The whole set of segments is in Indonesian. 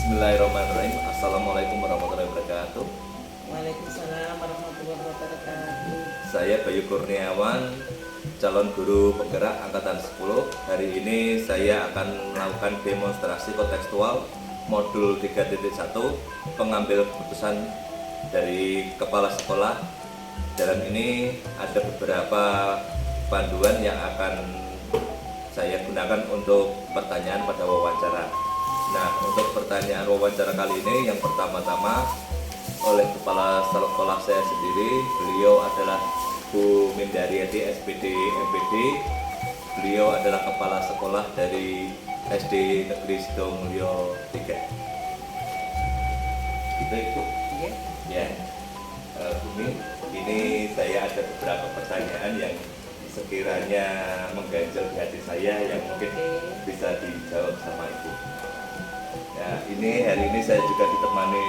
Bismillahirrahmanirrahim. Assalamualaikum warahmatullahi wabarakatuh. Waalaikumsalam warahmatullahi wabarakatuh. Saya Bayu Kurniawan, calon guru penggerak angkatan 10. Hari ini saya akan melakukan demonstrasi kontekstual modul 3.1 pengambil keputusan dari kepala sekolah. Dalam ini ada beberapa panduan yang akan saya gunakan untuk pertanyaan pada wawancara. Nah, untuk pertanyaan wawancara kali ini yang pertama-tama oleh kepala sekolah saya sendiri. Beliau adalah Bu Mindaryati SPD MPD. Beliau adalah kepala sekolah dari SD Negeri Sidomulyo 3. Gitu Ibu? Iya. Ya. Bu Min, ini saya ada beberapa pertanyaan yang sekiranya mengganjal di hati saya yang mungkin bisa dijawab sama Ibu. Ya, ini hari ini saya juga ditemani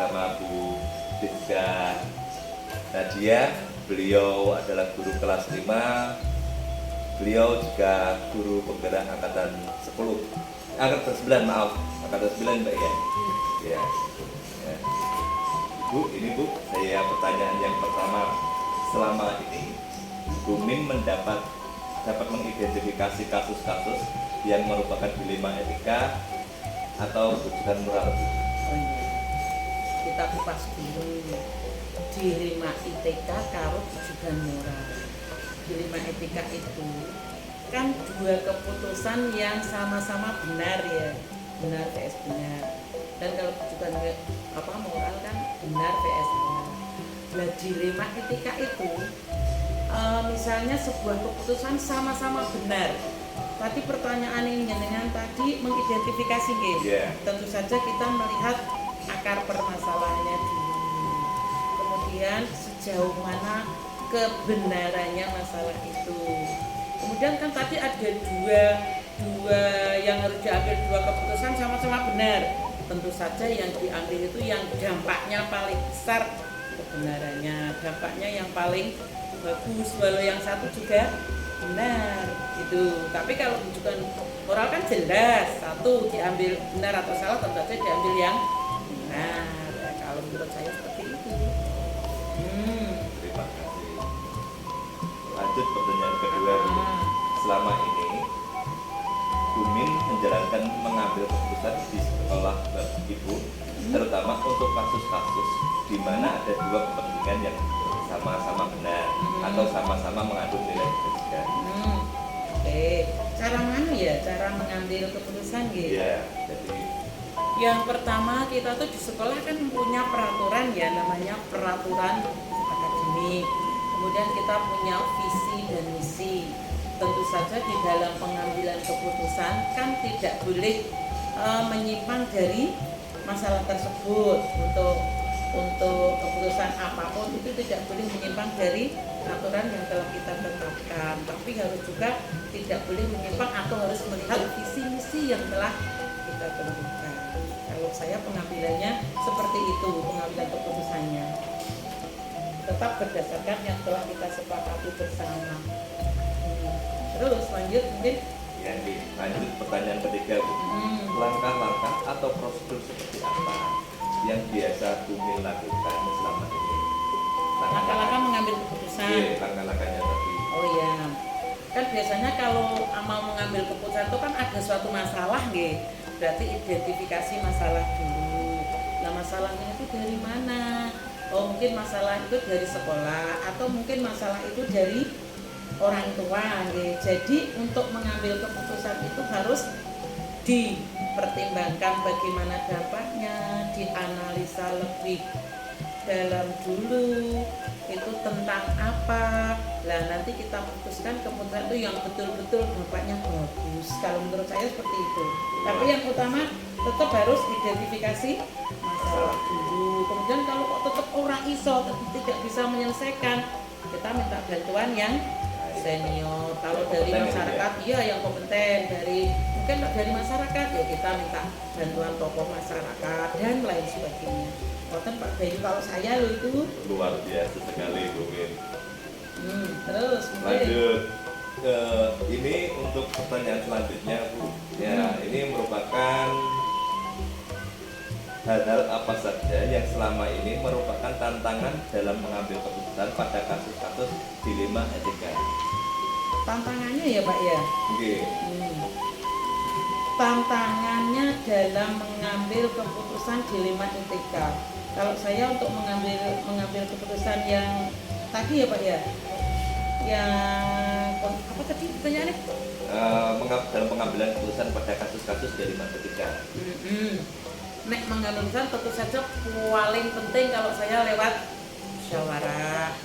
sama Bu Dizka Nadia. Beliau adalah guru kelas 5. Beliau juga guru penggerak angkatan 10. Angkatan 9, maaf. Angkatan 9 Mbak ya. Ya. Ya. Bu, ini Bu, saya pertanyaan yang pertama. Selama ini Bu Min dapat mengidentifikasi kasus-kasus yang merupakan dilema etika atau rujukan moral. Oh iya. Kita kupas dulu. Dilema etika karo rujukan moral. Dilema etika itu kan dua keputusan yang sama-sama benar ya. Benar vs benar. Dan kalau rujukan moral kan benar vs benar. Nah, dilema etika itu misalnya sebuah keputusan sama-sama benar. Tadi pertanyaan ini dengan tadi mengidentifikasi gitu. Tentu saja kita melihat akar permasalahannya dulu. Kemudian sejauh mana kebenarannya masalah itu. Kemudian kan tadi ada dua yang harus diambil, dua keputusan sama-sama benar. Tentu saja yang diambil itu yang dampaknya paling besar kebenarannya, dampaknya yang paling bagus, walau yang satu juga benar gitu. Tapi kalau rujukan moral kan jelas, satu diambil benar atau salah, tentu saja diambil yang benar. Ya, kalau menurut saya seperti itu. Terima kasih. Lanjut pertanyaan kedua dulu. Selama ini Bu Min menjalankan mengambil keputusan di sekolah Ibu, terutama untuk kasus-kasus di mana ada dua kepentingan yang sama-sama benar atau sama-sama mengandung nilai etika. Oke, cara mana ya? Cara mengambil keputusan gitu. Iya, jadi yang pertama kita tuh di sekolah kan punya peraturan ya, namanya peraturan akademik. Kemudian kita punya visi dan misi. Tentu saja di dalam pengambilan keputusan kan tidak boleh menyimpang dari masalah tersebut. Untuk keputusan apapun itu tidak boleh menyimpang dari aturan yang telah kita tetapkan, tapi harus juga tidak boleh menyimpang atau harus melihat visi misi yang telah kita tentukan. Kalau saya pengambilannya seperti itu, pengambilan keputusannya tetap berdasarkan yang telah kita sepakati bersama. Terus lanjut mungkin. ya, lanjut pertanyaan ketiga Bu. Langkah-langkah atau prosedur seperti apa yang biasa Bu Min lakukan selama ini? Langkah-langkah mengambil keputusan. Iya, langkah-langkahnya tadi. Oh iya, kan biasanya kalau mau mengambil keputusan itu kan ada suatu masalah gitu. Berarti identifikasi masalah dulu. Nah, masalahnya itu dari mana? Oh, mungkin masalah itu dari sekolah atau mungkin masalah itu dari orang tua gitu. Jadi untuk mengambil keputusan itu harus dipertimbangkan bagaimana dampaknya, dianalisa lebih dalam dulu itu tentang apa. Lah nanti kita putuskan keputusan itu yang betul-betul dampaknya bagus. Kalau menurut saya seperti itu. Tapi yang utama tetap harus identifikasi masalah dulu. Kemudian kalau kok tetap orang iso tidak bisa menyelesaikan, kita minta bantuan yang senior. Kalau dari masyarakat iya yang kompeten, mungkin dari masyarakat ya kita minta bantuan tokoh masyarakat dan lain sebagainya. Pak Bayu, kalau saya itu luar biasa sekali Bu Min. Terus lanjut ke ini untuk pertanyaan selanjutnya Bu. Ya, ini merupakan hal-hal apa saja yang selama ini merupakan tantangan dalam mengambil keputusan pada kasus-kasus dilema etika. Tantangannya ya Pak ya. Oke. Tantangannya dalam mengambil keputusan dilema etika. Kalau saya untuk mengambil keputusan yang tadi ya Pak ya, yang apa tadi pertanyaannya? Dalam pengambilan keputusan pada kasus-kasus dilema etika. Nek mengambil keputusan tentu saja paling penting kalau saya lewat musyawarah,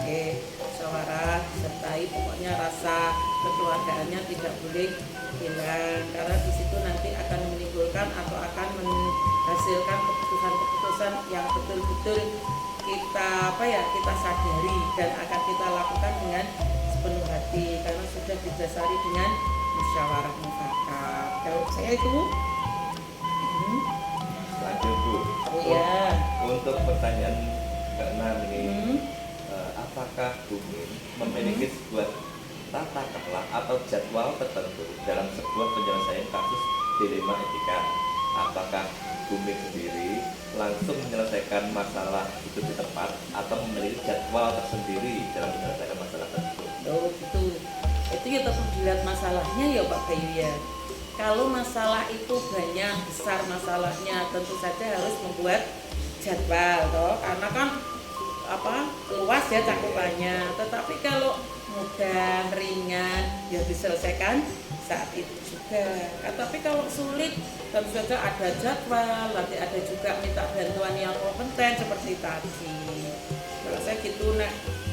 musyawarah disertai pokoknya rasa kekeluargaannya tidak boleh hilang, karena di situ nanti akan menimbulkan atau akan menghasilkan keputusan-keputusan yang betul-betul kita sadari dan akan kita lakukan dengan sepenuh hati karena sudah didasari dengan musyawarah mufakat. Kalau saya itu lanjut Bu. oh ya. Untuk pertanyaan ke-6 ini, apakah bumi memiliki sebuah tata kelola atau jadwal tertentu dalam sebuah penyelesaian kasus dilema etika? Apakah bumi sendiri langsung menyelesaikan masalah itu di tempat atau memiliki jadwal tersendiri dalam menyelesaikan masalah tersebut? Oh gitu. Itu ya tetap dilihat masalahnya ya Pak Bayu ya. Kalau masalah itu banyak besar masalahnya, tentu saja harus membuat jadwal toh, karena kan luas ya cakupannya. Tetapi kalau mudah, ringan, ya diselesaikan saat itu juga. Tapi kalau sulit, tentu saja ada jadwal, nanti ada juga minta bantuan yang kompeten seperti tadi. Kalau saya gitu,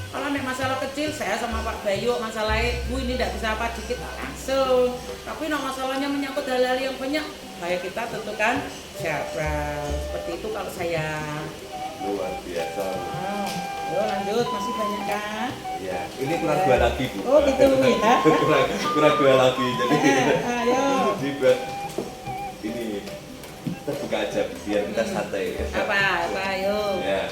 kalau masalah kecil saya sama Pak Bayu masalahnya Bu ini tidak bisa apa dikit langsung. Tapi masalahnya menyangkut hal-hal yang banyak, kayak kita tentukan jadwal. Seperti itu kalau saya. Luar biasa. Yo lanjut, masih banyak kan? Ya, ini kurang dua lagi Bu. Oh gitu ya. kurang dua lagi. Jadi ayo. dibuat ini terbuka aja biar kita santai ya. Apa ayo. Ya.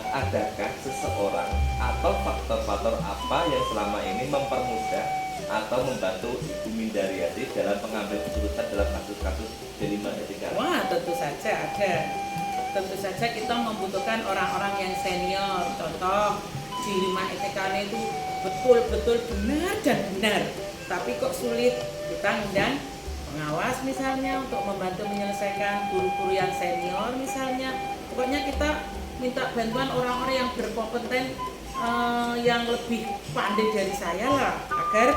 Adakah seseorang atau faktor-faktor apa yang selama ini mempermudah atau membantu Ibu Mindaryati dalam mengambil keputusan dalam kasus-kasus dilema etika? Wah, tentu saja ada. Tentu saja kita membutuhkan orang-orang yang senior. Contoh, dilema etika itu betul-betul benar dan benar. Tapi kok sulit, kita ngundang pengawas misalnya untuk membantu menyelesaikan, guru-guru yang senior misalnya. Pokoknya kita minta bantuan orang-orang yang berkompeten, yang lebih pandai dari saya lah, agar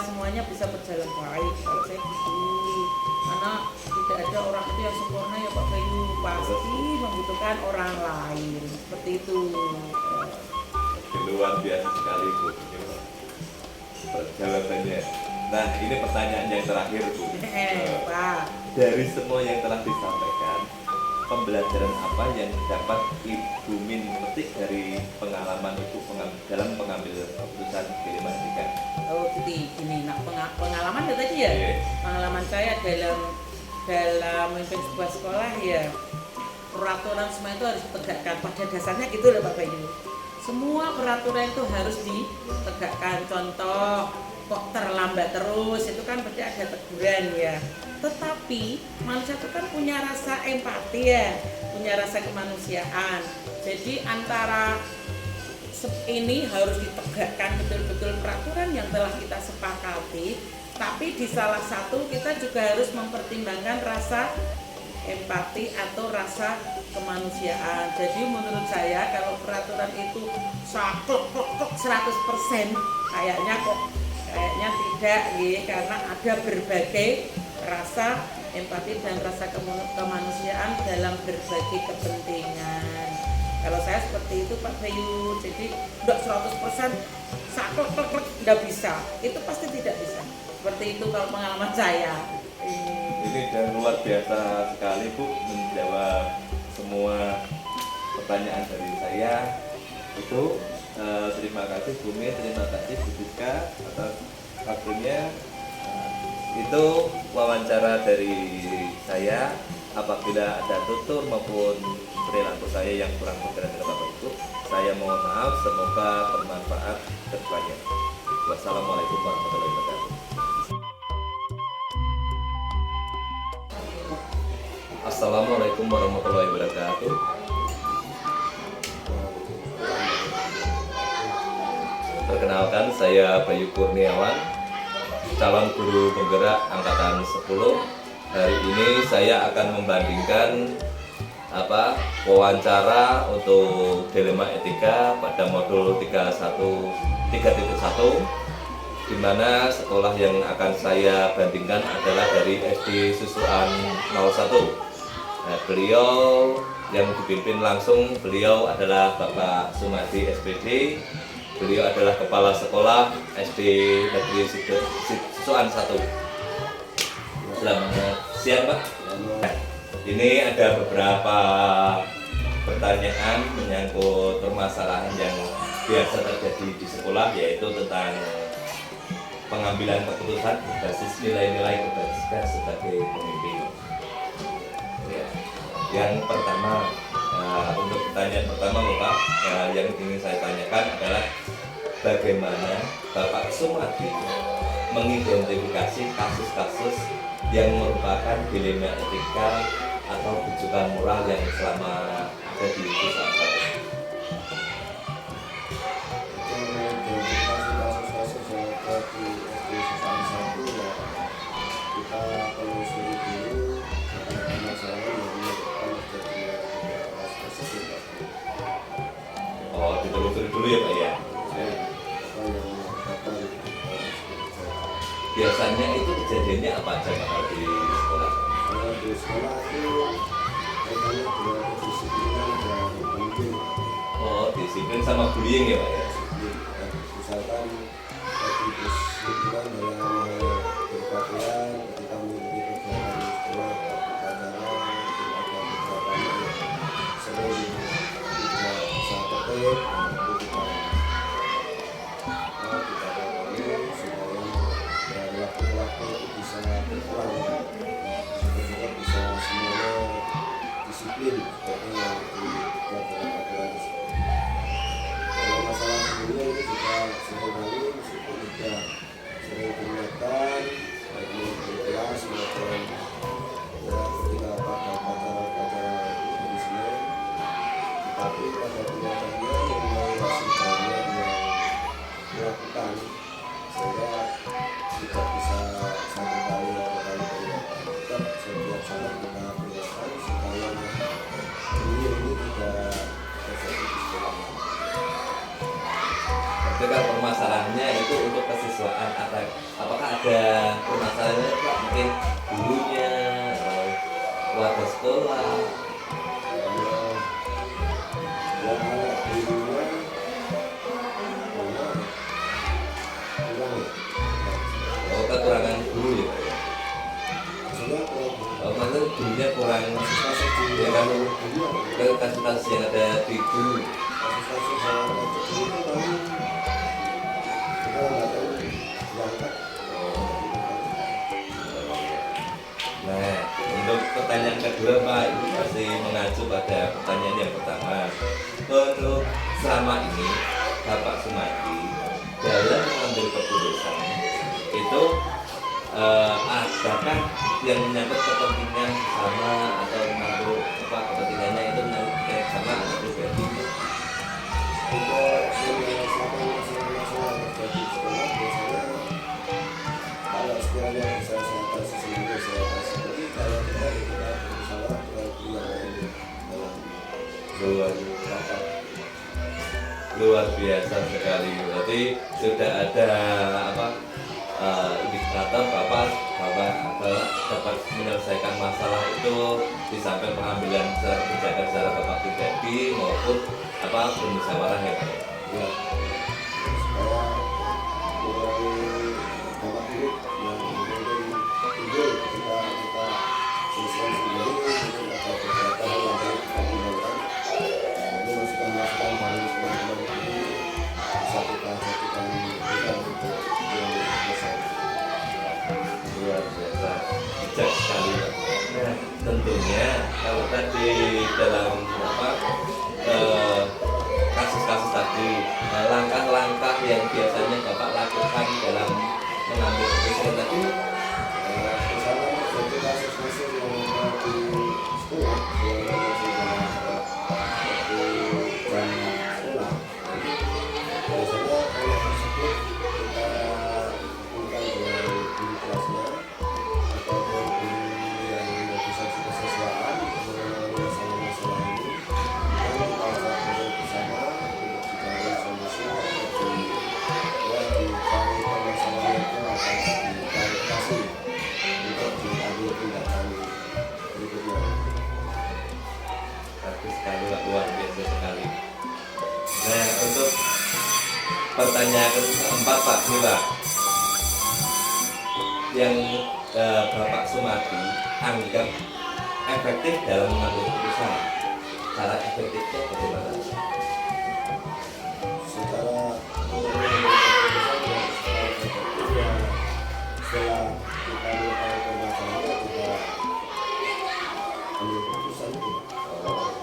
semuanya bisa berjalan baik. Kalau saya gitu, karena tidak ada orang itu yang sempurna ya Pak Bayu, pasti membutuhkan orang lain seperti itu. Luar biasa sekali Bu jawabannya. Nah, ini pertanyaan yang terakhir Bu. Pak, dari semua yang telah disampaikan, pembelajaran apa yang dapat Ibu Min petik dari pengalaman Ibu dalam mengambil keputusan dilema etika? oh gini, pengalaman ya tadi ya. Yeah. Pengalaman saya dalam memimpin sebuah sekolah ya, peraturan semua itu harus ditegakkan. Pada dasarnya gitu loh Pak Bayu. Semua peraturan itu harus ditegakkan. Contoh, kok terlambat terus, itu kan berarti ada teguran ya. Tetapi manusia itu kan punya rasa empati ya, punya rasa kemanusiaan. Jadi antara ini harus ditegakkan betul-betul peraturan yang telah kita sepakati, tapi di salah satu kita juga harus mempertimbangkan rasa empati atau rasa kemanusiaan. Jadi menurut saya kalau peraturan itu saklek 100% kayaknya tidak gitu, karena ada berbagai rasa empati dan rasa kemanusiaan dalam berbagai kepentingan. Kalau saya seperti itu Pak Bayu, jadi enggak 100% saklek enggak bisa, itu pasti tidak bisa. Seperti itu kalau pengalaman saya. Ini dan luar biasa sekali Bu menjawab semua pertanyaan dari saya. Itu terima kasih Bu Min, terima kasih Bu Siska atas waktunya. Itu wawancara dari saya. Apabila ada tutur maupun perilaku saya yang kurang berkenan dengan Bapak Ibu, saya mohon maaf. Semoga bermanfaat kedepannya. Wassalamualaikum warahmatullahi wabarakatuh. Assalamualaikum warahmatullahi wabarakatuh. Perkenalkan, saya Bayu Kurniawan, calon guru penggerak angkatan 10. Hari ini saya akan membandingkan wawancara untuk dilema etika pada modul 3.1, di mana sekolah yang akan saya bandingkan adalah dari SD Susuan 01. Nah, beliau yang dipimpin langsung, beliau adalah Bapak Sumadi SPD. Beliau adalah kepala sekolah SD Negeri Susuan 1. Selamat siang, Pak. Ini ada beberapa pertanyaan menyangkut permasalahan yang biasa terjadi di sekolah, yaitu tentang pengambilan keputusan berbasis nilai-nilai kebajikan sebagai pemimpin. Ya. Yang pertama, untuk pertanyaan pertama, Bapak, yang ingin saya tanyakan adalah bagaimana Bapak Sumadi mengidentifikasi kasus-kasus yang merupakan dilema etika atau rujukan moral yang selama ada di Susuan 1. Kasus-kasus yang ada di SD Susuan 1 ya, kita telusuri dulu karena masalah yang menyebabkan terjadinya kasus ya, Pak. Oh, ditelusuri dulu ya, Pak ya. Apa yang menyebabkan Biasanya itu kejadiannya apa aja kalau di sekolah? kalau di sekolah itu kaitannya dengan kedisiplinan dan pemimpin. Oh, disiplin sama bullying ya, Pak ya. Misalkan tadi disiplinan dalam hal berpakaian ketika mengikuti kegiatan di sekolah, upacara itu ada beberapa yang sering tidak bisa tertib, itu kita kawani supaya dari waktu ke waktu itu bisa berkurang, supaya bisa semuanya disiplin seperti yang dibuat dalam aturan tersebut. Kalau masalah sebelumnya ini juga seringkali meskipun sudah sering diingatkan baik di kelas maupun ya ketika pada upacara-upacara di sini, tapi pada kenyataannya memang masih banyak yang melakukan sehingga tidak bisa satu kali atau kali peringatan. Tetap setiap saat kita peringatan supaya ini tidak terjadi di sekolah. Tapi kalau permasalahannya itu untuk kesiswaan, apakah ada permasalahannya, Pak? Mungkin gurunya atau warga sekolah? Oh, kekurangan guru ya, Pak ya? Oh, maksudnya gurunya kurang, ya kalau kasus-kasus yang ada di guru. Nah, untuk pertanyaan kedua, Pak, ini masih mengacu pada pertanyaan yang pertama. Untuk selama ini Bapak Sumadi dalam mengambil keputusan itu adakah yang menyangkut kepentingan sama atau mengatur kepentingannya itu menyangkut sama atau pribadi? Kalau sekiranya bisa saya kasih sendiri, saya kasih. Tapi kalau kita bersalah dengan yang lain dalam Luar biasa sekali. Berarti sudah ada indikator Bapak dapat menyelesaikan masalah itu di samping pengambilan secara kebijakan secara Bapak pribadi maupun bermusyawarah ya, Pak. ya, supaya mengurangi dampak buruk yang mungkin timbul ketika kita selesai sendiri, mungkin ada beberapa hal yang perlu kita kembangkan. Ini masukan-masukan dari teman-teman ini bisa kita jadikan kita untuk yang besar. Luar biasa, bijak sekali. Nah, tentunya kalau tadi dalam kasus-kasus tadi, langkah-langkah yang biasanya Bapak lakukan dalam mengambil keputusan tadi, Misalnya terjadi kasus-kasus yang ada di sekolah pertanyaan keempat Pak, ini Pak, yang Bapak Sumardi anggap efektif dalam mengambil keputusan, cara efektifnya bagaimana? Secara mengambil keputusan yang secara efektif ya setelah kita mengetahui permasalahannya kita ambil keputusan itu.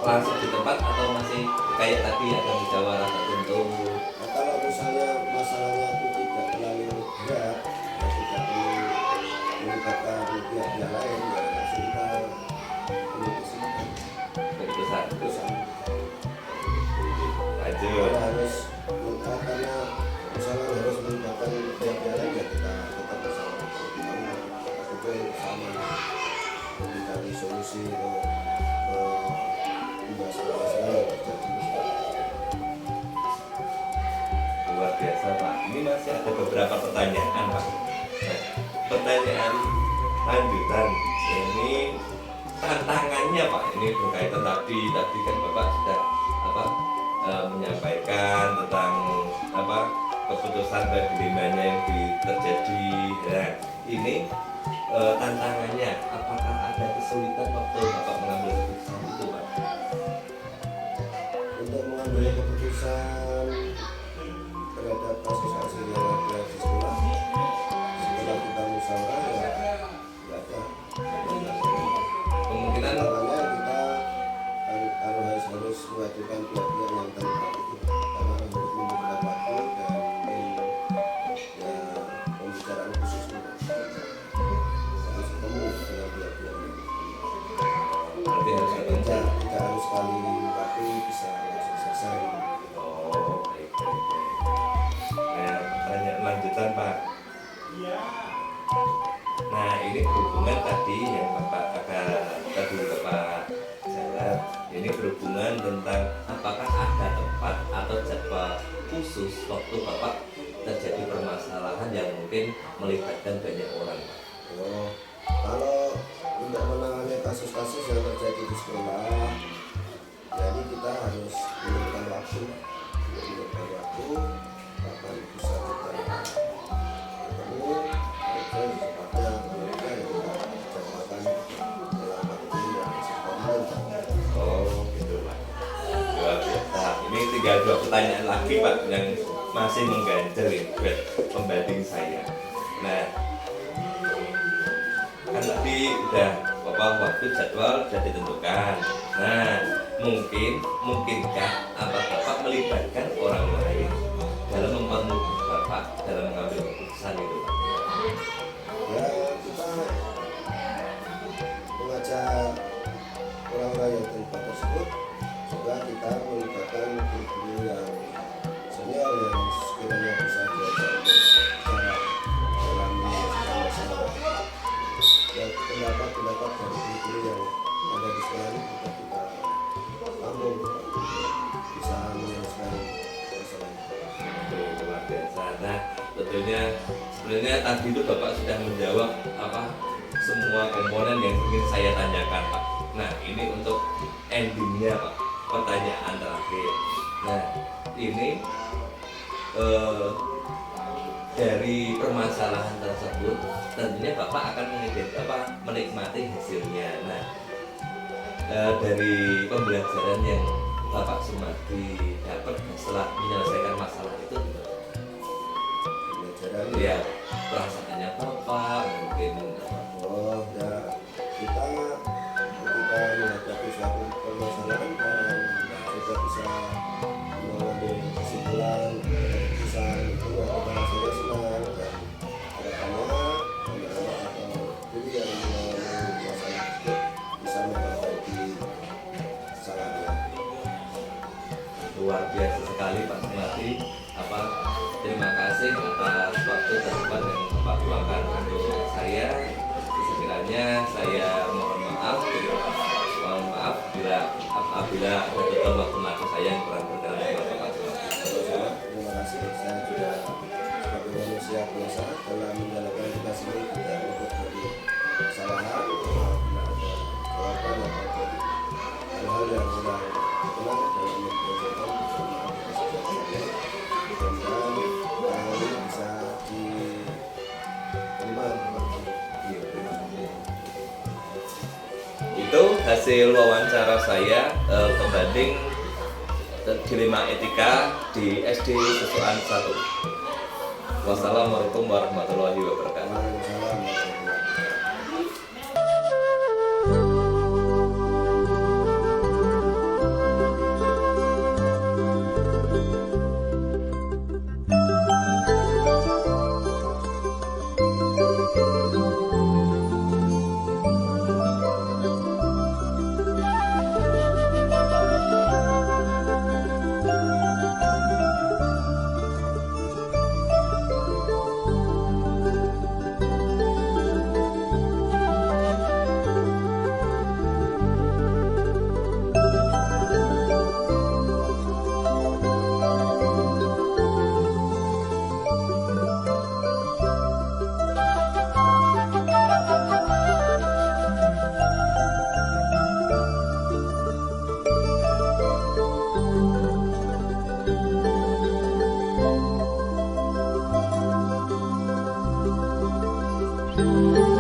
Langsung di tempat atau masih kayak tadi ada musyawarah tertentu? Nah, kalau misalnya masalahnya itu tidak terlalu berat, ya tidak perlu melibatkan pihak-pihak lain, ya langsung kita ambil Keputusan keputusan. lanjut. Kalau harus karena misalnya harus melibatkan pihak-pihak lain, ya kita tetap bersama. Kita bersama mencari solusi untuk masalah-masalah yang terjadi. Luar biasa Pak, ini masih ada beberapa pertanyaan Pak. Nah, pertanyaan lanjutan ini tantangannya Pak, ini berkaitan tadi kan Bapak sudah menyampaikan tentang keputusan bagaimana yang terjadi. Nah, ini tantangannya, apakah ada kesulitan waktu Bapak mengambil keputusan itu Pak? Untuk mengambil keputusan terhadap kasus-kasus yang ada di sekolah, setelah kita musyawarah ya nggak ada. Kemungkinan Makanya kita harus mengajukan pihak-pihak yang terlibat itu karena untuk membutuhkan waktu dan ya pembicaraan khusus harus ketemu dengan pihak-pihak yang berarti harus ketemu. tidak harus sekali waktu bisa langsung selesai. Oh, baik. Nah, pertanyaan lanjutan Pak. Nah, ini berhubungan tadi yang Bapak jawab. Ini berhubungan tentang apakah ada tempat atau jadwal khusus waktu Bapak terjadi permasalahan yang mungkin melibatkan banyak orang Pak. Oh, kalau untuk menangani kasus-kasus yang terjadi di sekolah, jadi kita harus menentukan waktu, kapan bisa kita ketemu, kerja secepatnya, kemudian kita jadwalkan dalam waktu yang sempurna. Oh, gitu Pak. Luar biasa. Ini tinggal 2 pertanyaan lagi Pak yang masih mengganjal ini buat pembanding saya. Nah, kan tadi udah waktu jadwal sudah ditentukan. Nah, mungkinkah Bapak melibatkan orang lain dalam membantu Bapak dalam mengambil keputusan itu Pak? Ya, kita mengajak orang-orang yang terlibat tersebut juga kita melibatkan guru yang senior yang sekiranya bisa diajak untuk bicara dalam menyelesaikan masalah. Ya, pendapat dari guru yang ada di sekolah ini juga kita tampung bisa menyelesaikan masalah itu. Itu luar biasa. Nah, tentunya sebenarnya tadi itu Bapak sudah menjawab semua komponen yang ingin saya tanyakan Pak. Nah, ini untuk endingnya Pak, pertanyaan terakhir. Nah, ini dari permasalahan tersebut tentunya Bapak akan menikmati hasilnya. Nah, dari pembelajaran yang Bapak Sumardi dapat setelah menyelesaikan masalah itu, Pembelajaran ya perasaannya Bapak mungkin oh ya, kita ketika menghadapi suatu permasalahan dan kita bisa mengambil kesimpulan keputusan itu kita rasanya senang dan harapannya anak-anak atau guru yang mengalami masalah tersebut bisa memperbaiki kesalahannya. luar biasa sekali Pak Sumardi. Terima kasih atas waktu dan tempat yang Bapak luangkan untuk saya. Sekiranya saya mohon maaf bila apabila ada betul waktu saya yang kurang berkenan dengan Bapak Sumardi. Sama-sama, terima kasih. Saya juga sebagai manusia biasa dalam menjalankan kita sendiri tidak luput dari kesalahan. Bila ada jawaban atau hal-hal yang kurang berkenan dalam menjalankan, mohon maaf atas segala-galanya. Mudah-mudahan hasil wawancara saya pembanding dilema etika di SD Sesuan 1. Wassalamualaikum warahmatullahi wabarakatuh. Waalaikumsalam warahmatullahi wabarakatuh. Thank you.